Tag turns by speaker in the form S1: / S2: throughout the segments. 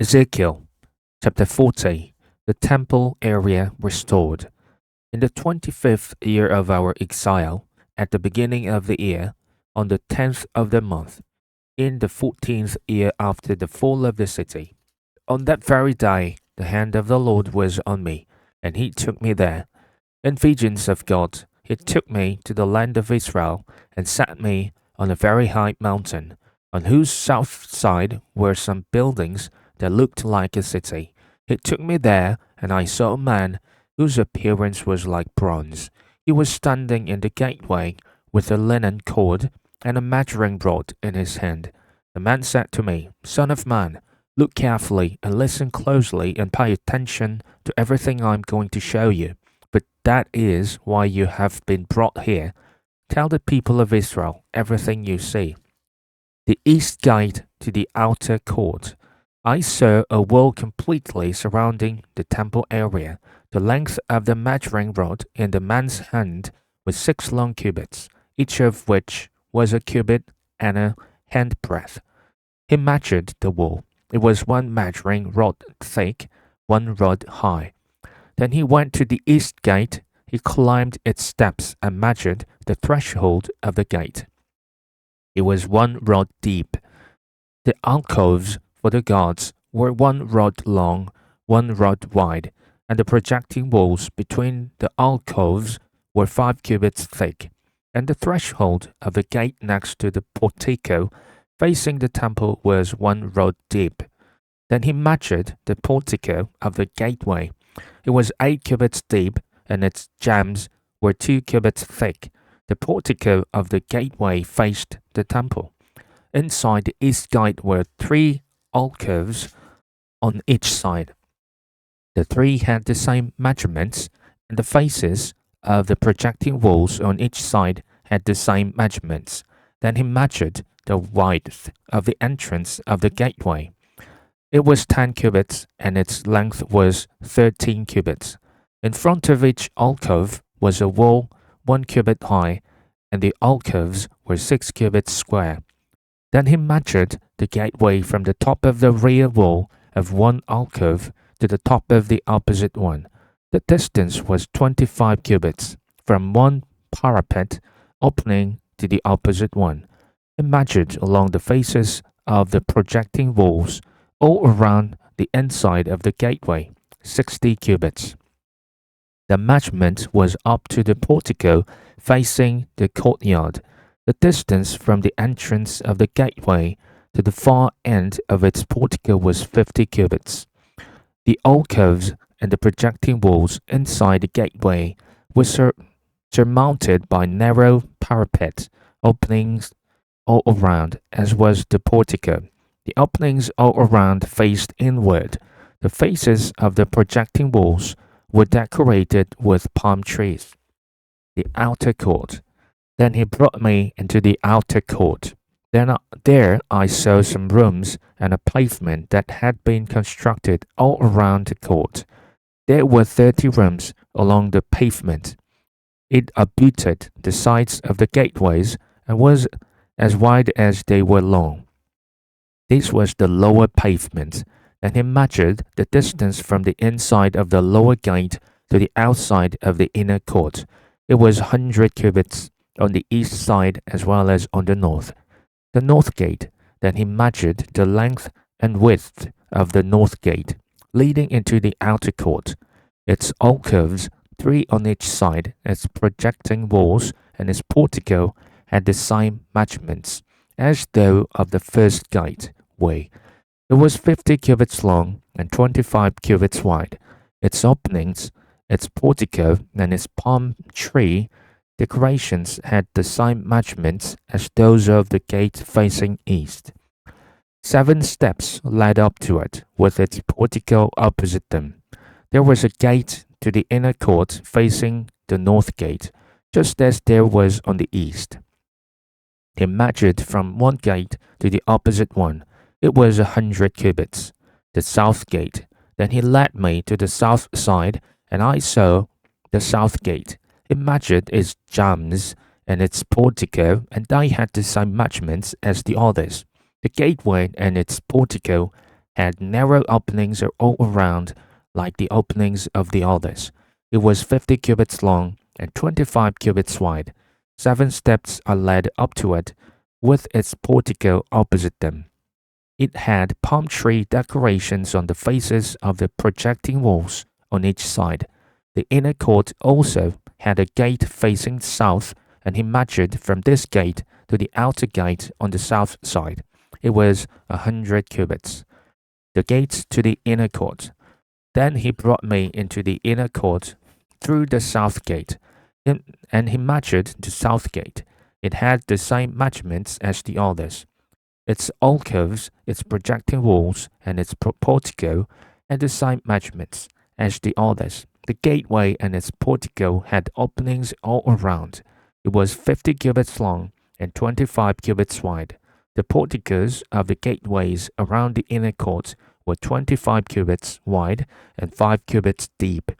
S1: Ezekiel chapter 40. The temple area restored. In the 25th year of our exile, at the beginning of the year, on the 10th of the month, in the 14th year after the fall of the city, on that very day, the hand of the Lord was on me, and he took me there. In visions of God, he took me to the land of Israel and set me on a very high mountain, on whose south side were some buildings that looked like a city. He took me there, and I saw a man whose appearance was like bronze. He was standing in the gateway with a linen cord and a measuring rod in his hand. The man said to me, "Son of man, look carefully and listen closely and pay attention to everything I'm going to show you. But that is why you have been brought here. Tell the people of Israel everything you see." The east gate to the outer court. I saw a wall completely surrounding the temple area. The length of the measuring rod in the man's hand was 6 long cubits, each of which was a cubit and a handbreadth. He measured the wall. It was 1 measuring rod thick, 1 rod high. Then he went to the east gate. He climbed its steps and measured the threshold of the gate. It was 1 rod deep. The alcoves for the guards were 1 rod long, 1 rod wide, and the projecting walls between the alcoves were 5 cubits thick. And the threshold of the gate next to the portico facing the temple was 1 rod deep. Then he measured the portico of the gateway. It was 8 cubits deep, and its jambs were 2 cubits thick. The portico of the gateway faced the temple. Inside the east gate were 3 alcoves on each side. The 3 had the same measurements, and the faces of the projecting walls on each side had the same measurements. Then he measured the width of the entrance of the gateway. It was 10 cubits, and its length was 13 cubits. In front of each alcove was a wall 1 cubit high, and the alcoves were 6 cubits square. Then he measured the gateway from the top of the rear wall of one alcove to the top of the opposite one. The distance was 25 cubits from one parapet opening to the opposite one. He measured along the faces of the projecting walls all around the inside of the gateway, 60 cubits. The measurement was up to the portico facing the courtyard. The distance from the entrance of the gateway to the far end of its portico was 50 cubits. The alcoves and the projecting walls inside the gateway were surmounted by narrow parapet openings all around, as was the portico. The openings all around faced inward. The faces of the projecting walls were decorated with palm trees. The outer court. Then he brought me into the outer court. There I saw some rooms and a pavement that had been constructed all around the court. There were 30 rooms along the pavement. It abutted the sides of the gateways and was as wide as they were long. This was the lower pavement, and he measured the distance from the inside of the lower gate to the outside of the inner court. It was 100 cubits on the east side as well as on the north. The north gate. Then he measured the length and width of the north gate, leading into the outer court. Its alcoves, 3 on each side, its projecting walls, and its portico had the same measurements as though of the first gateway. It was 50 cubits long and 25 cubits wide. Its openings, its portico, and its palm tree decorations had the same measurements as those of the gate facing east. 7 steps led up to it, with its portico opposite them. There was a gate to the inner court facing the north gate, just as there was on the east. He measured from one gate to the opposite one. It was 100 cubits. The south gate. Then he led me to the south side, and I saw the south gate. He measured its jambs and its portico, and they had the same measurements as the others. The gateway and its portico had narrow openings all around, like the openings of the others. It was 50 cubits long and 25 cubits wide. 7 steps are led up to it, with its portico opposite them. It had palm tree decorations on the faces of the projecting walls on each side. The inner court also had a gate facing south, and he measured from this gate to the outer gate on the south side. It was 100 cubits. The gate to the inner court. Then he brought me into the inner court through the south gate, and he measured the south gate. It had the same measurements as the others. Its alcoves, its projecting walls, and its portico had the same measurements as the others. The gateway and its portico had openings all around. It was 50 cubits long and 25 cubits wide. The porticos of the gateways around the inner court were 25 cubits wide and 5 cubits deep.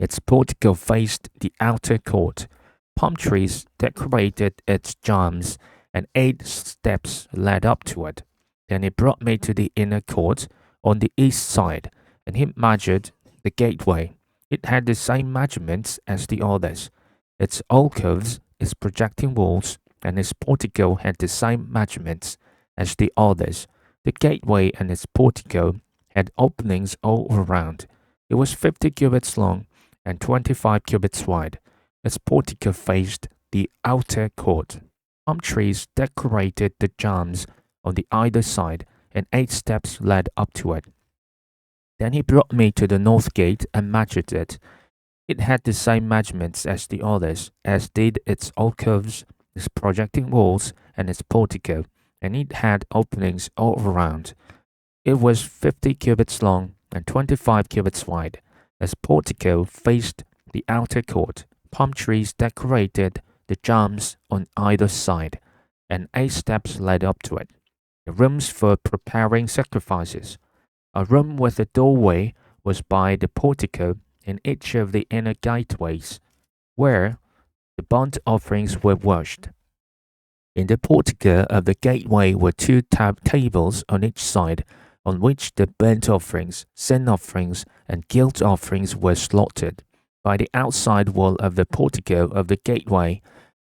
S1: Its portico faced the outer court. Palm trees decorated its jambs, and 8 steps led up to it. Then he brought me to the inner court on the east side, and he measured the gateway. It had the same measurements as the others. Its alcoves, its projecting walls, and its portico had the same measurements as the others. The gateway and its portico had openings all around. It was 50 cubits long and 25 cubits wide. Its portico faced the outer court. Palm trees decorated the jambs on the either side, and 8 steps led up to it. Then he brought me to the north gate and measured it. It had the same measurements as the others, as did its alcoves, its projecting walls, and its portico, and it had openings all around. It was 50 cubits long and 25 cubits wide. Its portico faced the outer court. Palm trees decorated the jambs on either side, and 8 steps led up to it. The rooms for preparing sacrifices. A room with a doorway was by the portico in each of the inner gateways, where the burnt offerings were washed. In the portico of the gateway were 2 tables on each side, on which the burnt offerings, sin offerings, and guilt offerings were slaughtered. By the outside wall of the portico of the gateway,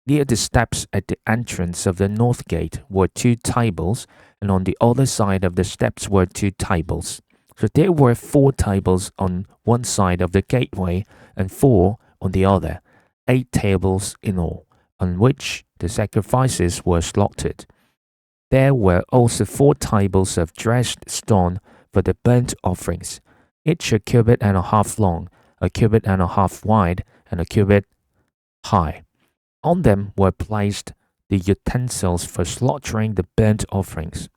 S1: near the steps at the entrance of the north gate, were 2 tables, and on the other side of the steps were 2 tables. So there were 4 tables on one side of the gateway and 4 on the other, 8 tables in all, on which the sacrifices were slaughtered. There were also 4 tables of dressed stone for the burnt offerings, each a cubit and a half long, a cubit and a half wide, and a cubit high. On them were placed the utensils for slaughtering the burnt offerings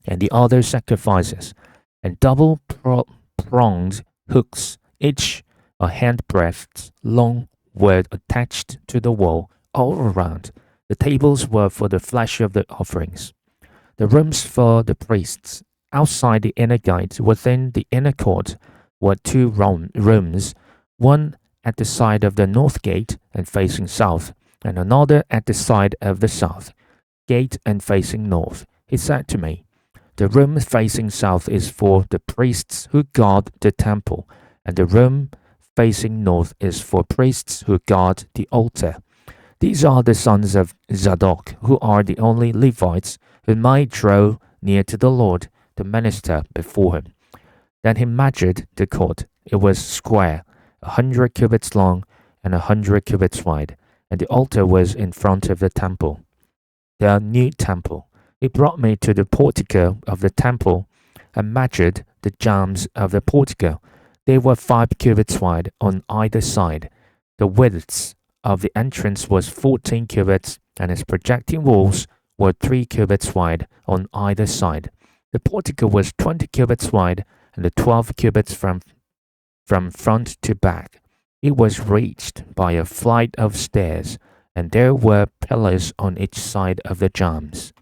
S1: and the other sacrifices, and double-pronged hooks, each a handbreadth long, were attached to the wall all around. The tables were for the flesh of the offerings. The rooms for the priests. Outside the inner gate, within the inner court, were 2 rooms, one at the side of the north gate and facing south, and another at the side of the south gate and facing north. He said to me, "The room facing south is for the priests who guard the temple, and the room facing north is for priests who guard the altar. These are the sons of Zadok, who are the only Levites who might draw near to the Lord to minister before him." Then he measured the court. It was square, 100 cubits long and 100 cubits wide, and the altar was in front of the temple, the new temple. He brought me to the portico of the temple and measured the jambs of the portico. They were 5 cubits wide on either side. The width of the entrance was 14 cubits, and its projecting walls were 3 cubits wide on either side. The portico was 20 cubits wide and 12 cubits from front to back. It was reached by a flight of stairs, and there were pillars on each side of the jambs.